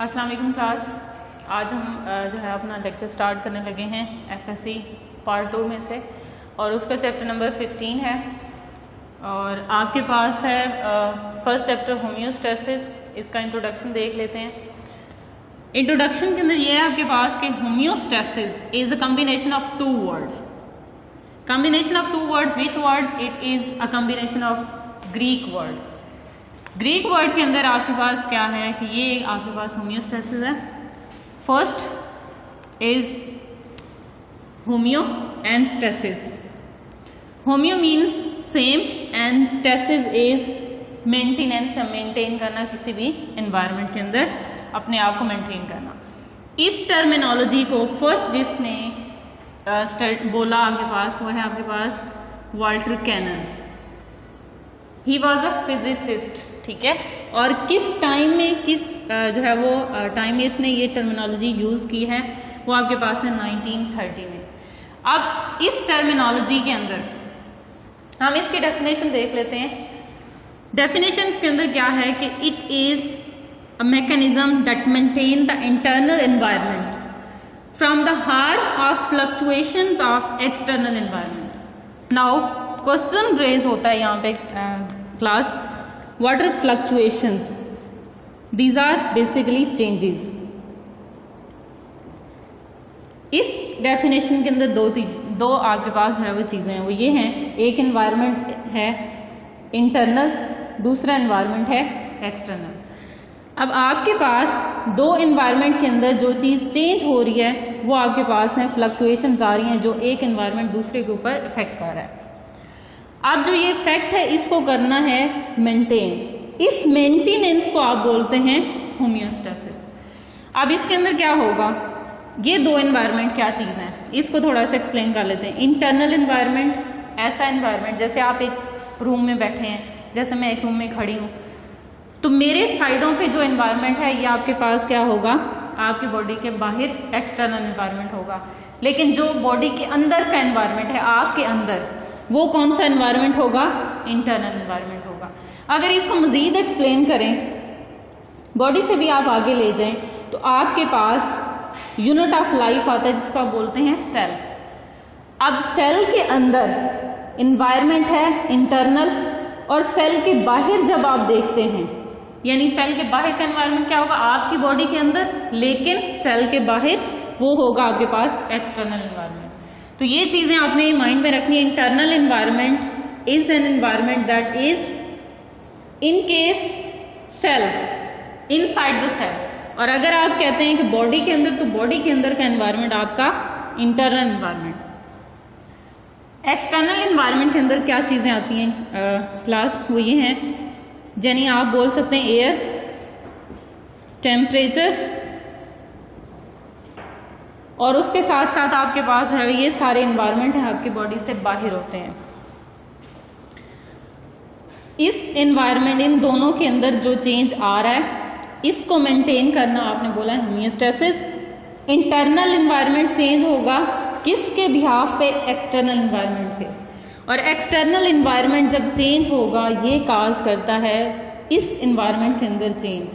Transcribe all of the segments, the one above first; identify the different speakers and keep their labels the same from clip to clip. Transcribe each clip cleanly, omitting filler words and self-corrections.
Speaker 1: अस्सलाम वालेकुम क्लास। आज हम जो है अपना लेक्चर स्टार्ट करने लगे हैं एफएससी पार्ट 2 में से, और उसका चैप्टर नंबर 15 है। और आपके पास है फर्स्ट चैप्टर होम्योस्टेसिस। इसका इंट्रोडक्शन देख लेते हैं। इंट्रोडक्शन के अंदर ये है आपके पास कि homeostasis is a combination of two words. Combination of two words, which words? It is a combination of Greek word. Greek word के अंदर आपके पास क्या है कि ये आपके पास होम्योस्टेसिस है। First is homeo and stasis. Homeo means same and stasis is maintenance या मेंटेन करना, किसी भी एनवायरनमेंट के अंदर अपने आप को मेंटेन करना। इस टर्मिनोलॉजी को फर्स्ट जिसने बोला आपके पास वो है आपके पास Walter Cannon. He was a physicist, ठीक है। और किस टाइम में जो है वो टाइम में इसने ये टर्मिनोलॉजी यूज की है वो आपके पास है 1930 में। अब इस टर्मिनोलॉजी के अंदर हम इसकी डेफिनेशन देख लेते हैं। डेफिनेशन के अंदर क्या है कि it is a mechanism that maintain the internal environment from the harm of fluctuations of external environment. Now question raise होता है यहाँ पे class, what are fluctuations? These are basically changes. इस डेफिनेशन के अंदर दो आपके पास है वो चीज़ें हैं, वो ये हैं, एक एनवायरनमेंट है इंटरनल, दूसरा एनवायरनमेंट है एक्सटर्नल। अब आपके पास दो एनवायरनमेंट के अंदर जो चीज़ चेंज हो रही है वो आपके पास है फ्लक्चुएशंस आ रही हैं, जो एक एनवायरनमेंट दूसरे के ऊपर इफेक्ट कर रहा है। अब जो ये इफेक्ट है इसको करना है मेंटेन। इस मेंटेनेंस को आप बोलते हैं होम्योस्टेसिस। अब इसके अंदर क्या होगा, ये दो एनवायरनमेंट क्या चीज़ हैं इसको थोड़ा सा एक्सप्लेन कर लेते हैं। इंटरनल एनवायरनमेंट, ऐसा एनवायरनमेंट जैसे आप एक रूम में बैठे हैं, जैसे मैं एक रूम में खड़ी हूँ, तो मेरे साइडों पे जो एनवायरनमेंट है ये आपके पास क्या होगा, आपकी बॉडी के बाहर एक्सटर्नल एनवायरनमेंट होगा। लेकिन जो बॉडी के अंदर का एनवायरनमेंट है आपके अंदर, वो कौन सा एनवायरनमेंट होगा? इंटरनल एनवायरनमेंट होगा। अगर इसको मजीद एक्सप्लेन करें, बॉडी से भी आप आगे ले जाएं, तो आपके पास यूनिट ऑफ लाइफ आता है जिसको आप बोलते हैं सेल। अब सेल के अंदर एनवायरनमेंट है इंटरनल, और सेल के बाहर जब आप देखते हैं, यानी सेल के बाहर का एनवायरनमेंट क्या होगा आपकी बॉडी के अंदर, लेकिन सेल के बाहर वो होगा आपके पास एक्सटर्नल एनवायरनमेंट। तो ये चीजें आपने माइंड में रखनी है। Internal environment is an environment that is in case cell, inside the cell. और अगर आप कहते हैं कि बॉडी के अंदर, तो बॉडी के अंदर का एनवायरनमेंट आपका इंटरनल एनवायरनमेंट। एक्सटर्नल एनवायरनमेंट के अंदर क्या चीजें आती हैं क्लास, वो ये हैं, यानी आप बोल सकते हैं एयर, टेम्परेचर, और उसके साथ साथ आपके पास है ये सारे एनवायरनमेंट है आपकी बॉडी से बाहर होते हैं। इस एनवायरनमेंट, इन दोनों के अंदर जो चेंज आ रहा है इसको मेंटेन करना आपने बोला है होम्योस्टेसिस। इंटरनल एनवायरनमेंट चेंज होगा किसके बिहाफ पे? एक्सटर्नल एनवायरनमेंट पे। और एक्सटर्नल एनवायरनमेंट जब चेंज होगा ये काज करता है इस एनवायरनमेंट के अंदर चेंज।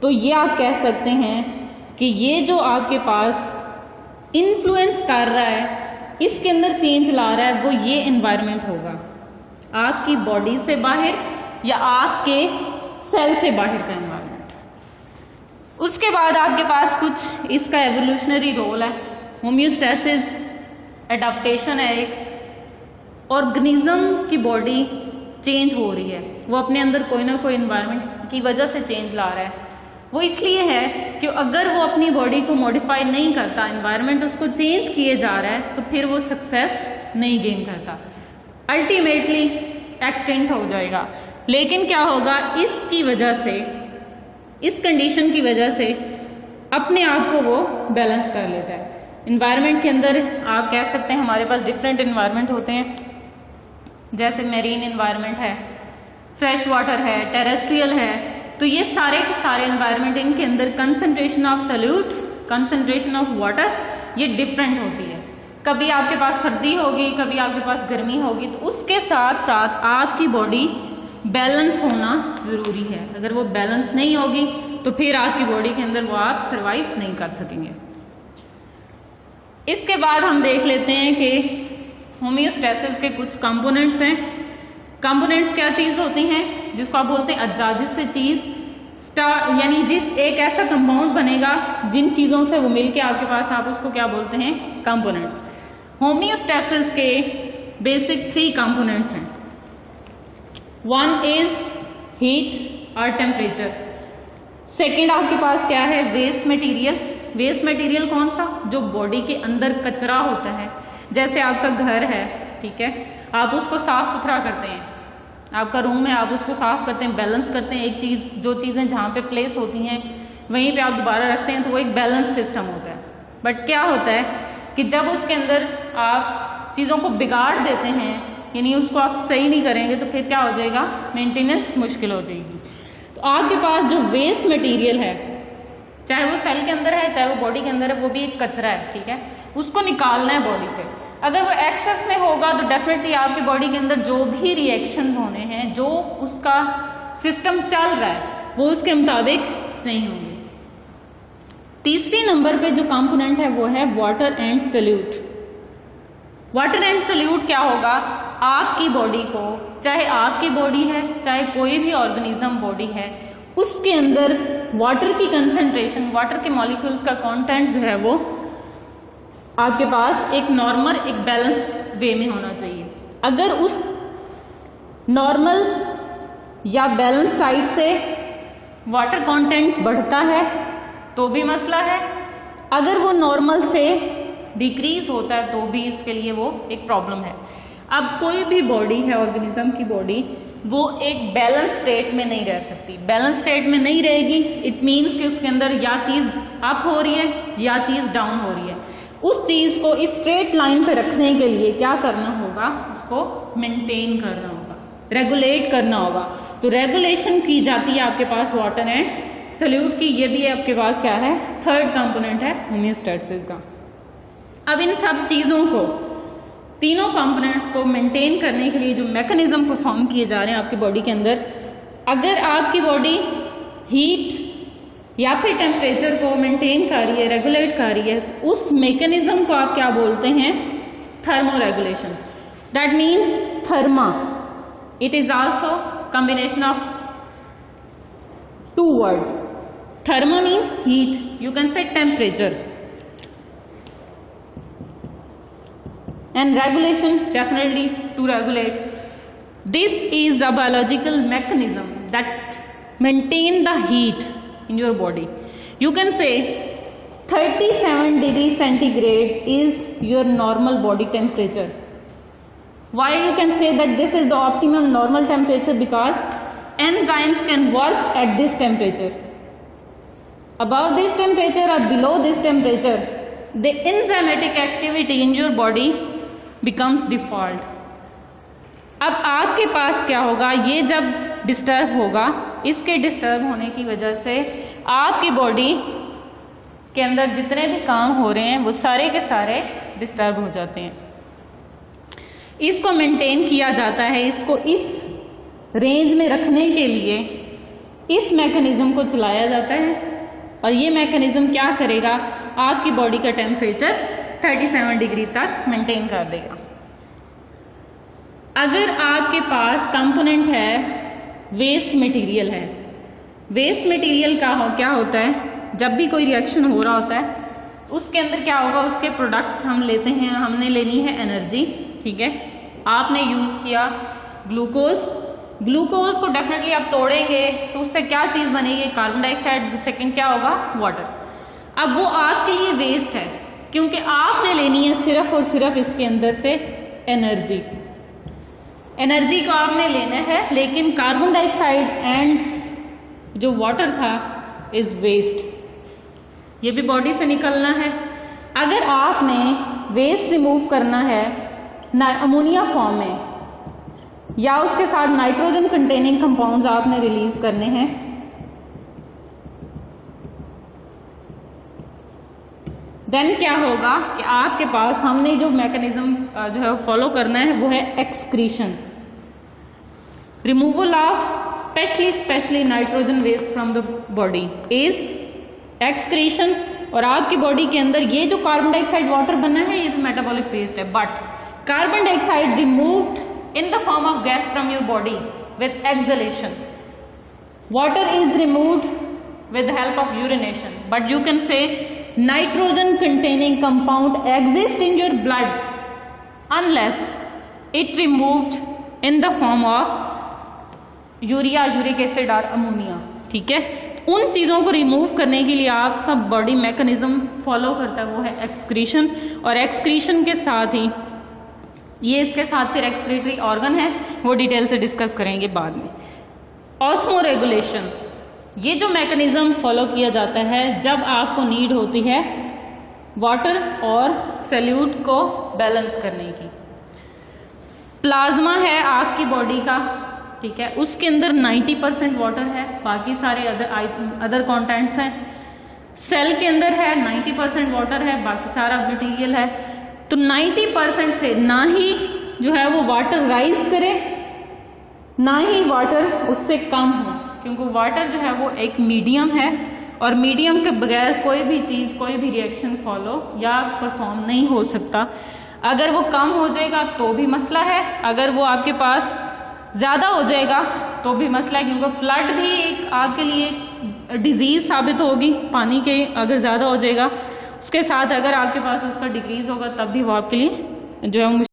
Speaker 1: तो ये आप कह सकते हैं कि ये जो आपके पास इन्फ्लुएंस कर रहा है, इसके अंदर चेंज ला रहा है, वो ये एनवायरनमेंट होगा आपकी बॉडी से बाहर या आपके सेल से बाहर का एनवायरनमेंट। उसके बाद आपके पास कुछ इसका एवोल्यूशनरी रोल है। होम्योस्टेसिस एडाप्टेशन है, एक ऑर्गेनिज्म की बॉडी चेंज हो रही है, वो अपने अंदर कोई ना कोई एनवायरनमेंट की वजह से चेंज ला रहा है। वो इसलिए है कि अगर वो अपनी बॉडी को मॉडिफाई नहीं करता, एनवायरनमेंट उसको चेंज किए जा रहा है, तो फिर वो सक्सेस नहीं गेन करता, अल्टीमेटली एक्सटिंक्ट हो जाएगा। लेकिन क्या होगा, इसकी वजह से, इस कंडीशन की वजह से अपने आप को वो बैलेंस कर लेता है। एनवायरनमेंट के अंदर आप कह सकते हैं हमारे पास डिफरेंट एनवायरनमेंट होते हैं, जैसे मेरीन एनवायरनमेंट है, फ्रेश वाटर है, टेरेस्ट्रियल है। तो ये सारे के सारे एनवायरनमेंट, इनके अंदर concentration of solute, concentration of water ये डिफरेंट होती है। कभी आपके पास सर्दी होगी, कभी आपके पास गर्मी होगी, तो उसके साथ साथ आपकी बॉडी बैलेंस होना ज़रूरी है। अगर वो बैलेंस नहीं होगी तो फिर आपकी बॉडी के अंदर वो आप सर्वाइव नहीं कर सकेंगे। इसके बाद हम देख लेते हैं कि होम्योस्टेसिस के कुछ कंपोनेंट्स हैं। कंपोनेंट्स क्या चीज़ होती हैं? जिसको आप बोलते हैं अज्जा, जिससे चीज़ यानी जिस एक ऐसा कंपाउंड बनेगा जिन चीज़ों से वो मिलके आपके पास, आप उसको क्या बोलते हैं? कंपोनेंट्स। होम्योस्टेसिस के बेसिक 3 कंपोनेंट्स हैं। वन इज हीट और टेम्परेचर। सेकेंड आपके पास क्या है? Waste material. वेस्ट मटेरियल कौन सा? जो बॉडी के अंदर कचरा होता है, जैसे आपका घर है, ठीक है, आप उसको साफ सुथरा करते हैं, आपका रूम है, आप उसको साफ करते हैं, बैलेंस करते हैं, एक चीज़, जो चीज़ें जहाँ पे प्लेस होती हैं वहीं पे आप दोबारा रखते हैं, तो वो एक बैलेंस सिस्टम होता है। बट क्या होता है कि जब उसके अंदर आप चीज़ों को बिगाड़ देते हैं, यानी उसको आप सही नहीं करेंगे, तो फिर क्या हो जाएगा? मेंटेनेंस मुश्किल हो जाएगी। तो आपके पास जो वेस्ट मटेरियल है, चाहे वो सेल के अंदर है, चाहे वो बॉडी के अंदर है, वो भी एक कचरा है, ठीक है, उसको निकालना है बॉडी से। अगर वो एक्सेस में होगा तो डेफिनेटली आपकी बॉडी के अंदर जो भी रिएक्शंस होने हैं, जो उसका सिस्टम चल रहा है, वो उसके मुताबिक नहीं होंगे। तीसरे नंबर पे जो कंपोनेंट है वो है water and solute. Water and solute क्या होगा? आपकी बॉडी को, चाहे आपकी बॉडी है, चाहे कोई भी ऑर्गेनिज्म बॉडी है, उसके अंदर वाटर की कंसंट्रेशन, वाटर के मॉलिक्यूल्स का कंटेंट जो है वो आपके पास एक नॉर्मल, एक बैलेंस वे में होना चाहिए। अगर उस नॉर्मल या बैलेंस साइड से वाटर कंटेंट बढ़ता है तो भी मसला है, अगर वो नॉर्मल से डिक्रीज होता है तो भी इसके लिए वो एक प्रॉब्लम है। अब कोई भी बॉडी है, ऑर्गेनिज्म की बॉडी, वो एक बैलेंस स्टेट में नहीं रह सकती। बैलेंस स्टेट में नहीं रहेगी, इट मीन्स कि उसके अंदर या चीज़ अप हो रही है या चीज़ डाउन हो रही है। उस चीज़ को इस स्ट्रेट लाइन पे रखने के लिए क्या करना होगा? उसको मेंटेन करना होगा, रेगुलेट करना होगा। तो रेगुलेशन की जाती है आपके पास वाटर एंड सॉल्यूट की। ये भी आपके पास क्या है? थर्ड कंपोनेंट है होम्योस्टेसिस का। अब इन सब चीज़ों को, तीनों कंपोनेंट्स को मेंटेन करने के लिए जो मैकेनिज्म परफॉर्म किए जा रहे हैं आपकी बॉडी के अंदर, अगर आपकी बॉडी हीट या फिर टेम्परेचर को मेंटेन कर रही है, रेगुलेट कर रही है, तो उस मैकेनिज्म को आप क्या बोलते हैं? Thermo regulation. That means therma, it is also combination of 2 words. Therma means heat, you can say temperature, and regulation definitely to regulate. This is a biological mechanism that maintain the heat in your body. You can say 37 degrees centigrade is your normal body temperature. Why you can say that this is the optimum normal temperature? Because enzymes can work at this temperature. Above this temperature or below this temperature, the enzymatic activity in your body becomes default. अब आपके पास क्या होगा? ये जब disturb होगा, इसके disturb होने की वजह से आपकी बॉडी के अंदर जितने भी काम हो रहे हैं वो सारे के सारे डिस्टर्ब हो जाते हैं। इसको मेंटेन किया जाता है, इसको इस रेंज में रखने के लिए इस मैकेनिज्म को चलाया जाता है, और ये मैकेनिज्म क्या करेगा? आपकी बॉडी का टेम्परेचर 37 डिग्री तक मेंटेन कर देगा। अगर आपके पास कंपोनेंट है वेस्ट मटेरियल है, वेस्ट मटेरियल का क्या होता है? जब भी कोई रिएक्शन हो रहा होता है उसके अंदर क्या होगा? उसके प्रोडक्ट्स हम लेते हैं, हमने लेनी है एनर्जी, ठीक है, आपने यूज़ किया ग्लूकोज, ग्लूकोज को डेफिनेटली आप तोड़ेंगे तो उससे क्या चीज़ बनेगी? कार्बन डाइऑक्साइड, सेकंड क्या होगा? वाटर। अब वो आपके लिए वेस्ट है, क्योंकि आपने लेनी है सिर्फ और सिर्फ इसके अंदर से एनर्जी, एनर्जी को आपने लेना है, लेकिन कार्बन डाइऑक्साइड एंड जो वाटर था इज वेस्ट, ये भी बॉडी से निकलना है। अगर आपने वेस्ट रिमूव करना है अमोनिया फॉर्म में, या उसके साथ नाइट्रोजन कंटेनिंग कंपाउंड्स आपने रिलीज करने हैं, देन क्या होगा कि आपके पास हमने जो मैकेनिज्म जो है फॉलो करना है वो है excretion, removal of specially nitrogen waste from the body is excretion. और आपकी बॉडी के अंदर ये जो कार्बन डाइऑक्साइड वाटर बना है ये तो मेटाबॉलिक वेस्ट है, but carbon dioxide removed in the form of gas from your body with acceleration. Water is removed with help of urination, but you can say nitrogen containing compound exist in your blood unless it removed in the form of urea, uric acid और ammonia. ठीक है, उन चीज़ों को remove करने के लिए आपका बॉडी मैकेनिज्म फॉलो करता है वो है एक्सक्रीशन। और एक्सक्रीशन के साथ ही ये इसके साथ फिर एक्सक्रीटरी ऑर्गन है, वो डिटेल से डिस्कस करेंगे बाद में। ऑस्मो रेगुलेशन, ये जो मैकेनिज्म फॉलो किया जाता है जब आपको नीड होती है वाटर और सैल्यूट को बैलेंस करने की। प्लाज्मा है आपकी बॉडी का, ठीक है, उसके अंदर 90% वाटर है, बाकी सारे अदर कंटेंट्स हैं। सेल के अंदर है 90% वाटर है, बाकी सारा मटेरियल है। तो 90% से ना ही जो है वो वाटर राइज करे ना ही वाटर उससे कम हो, क्योंकि वाटर जो है वो एक मीडियम है और मीडियम के बगैर कोई भी चीज़, कोई भी रिएक्शन फॉलो या परफॉर्म नहीं हो सकता। अगर वो कम हो जाएगा तो भी मसला है, अगर वो आपके पास ज़्यादा हो जाएगा तो भी मसला है, क्योंकि फ्लड भी एक आपके लिए डिजीज़ साबित होगी। पानी के अगर ज़्यादा हो जाएगा, उसके साथ अगर आपके पास उसका डिक्रीज़ होगा तब भी वो आपके लिए जो है